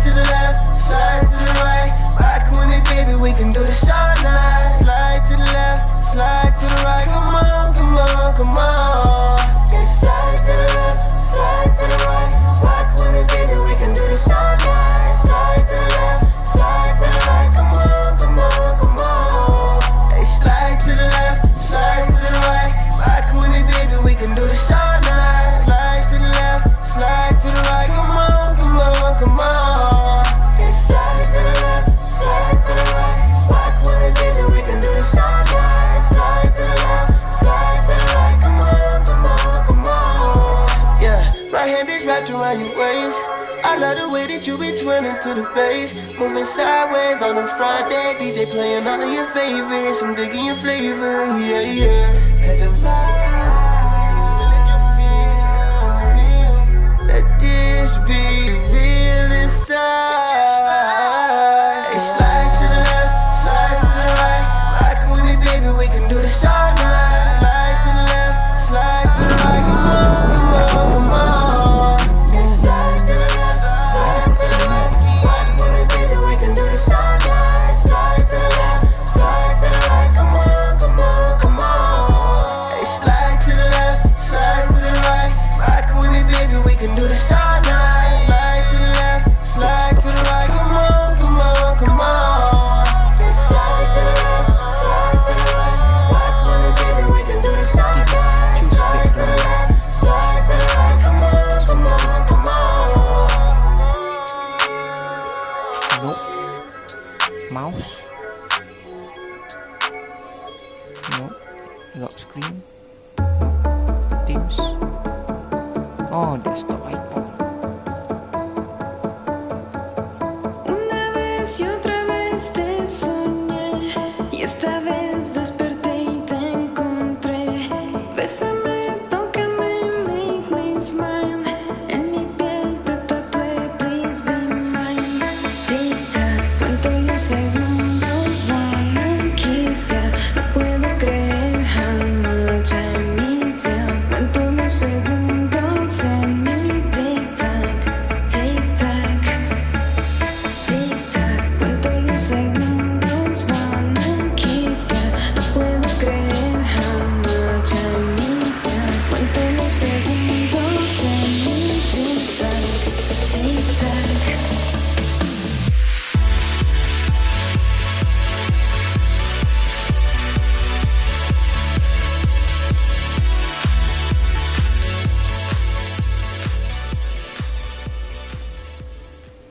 to the left, slide to the right. Rock with me, baby, we can do this all night. Slide to the left, slide to the right. Come on, come on, come on. Yeah, slide to the left, slide to the right. Rock with me, baby, we can do this all night. Slide to the left, slide to the right. Come on, come on, come on. Hey, slide to the left, slide to the right. Rock with me, baby, we can do this all night. Slide to the left, slide to the right. Come on, come on, come on. Yeah, slide to the left, slide to the right. Rock with me, baby, we can do this all night. Slide to the left, slide to the right. Come on, come on, come on. Yeah, my hand is wrapped around your waist. I love the way that you be twirling to the bass. Moving sideways on the front deck. DJ playing all of your favorites. I'm digging your flavor, yeah, yeah. Cause the vibe. Let this be real inside. Hey, slide to the left, slide to the right. Rock with me, baby, we can do this all night. Slide to the left, slide to the right. Come on, come on, come on. Yeah, slide to the left, slide to the right. Rock with me, baby, we can do this all night. Slide to the left, slide to the right. Come on, come on, come on. Hey, slide to the left, slide to the right. Rock with me, baby, we can do this all night. Slide to the left, slide to the right. Come on, come on, come on. Yeah, slide to the left, slide to the right. Rock with me, baby, we can do this all night. Slide to the left, slide to the right. Come on, come on, come on. Nope. Mouse. Nope. Lock screen. Nope. Teams. Oh, desktop icon. Una vez yo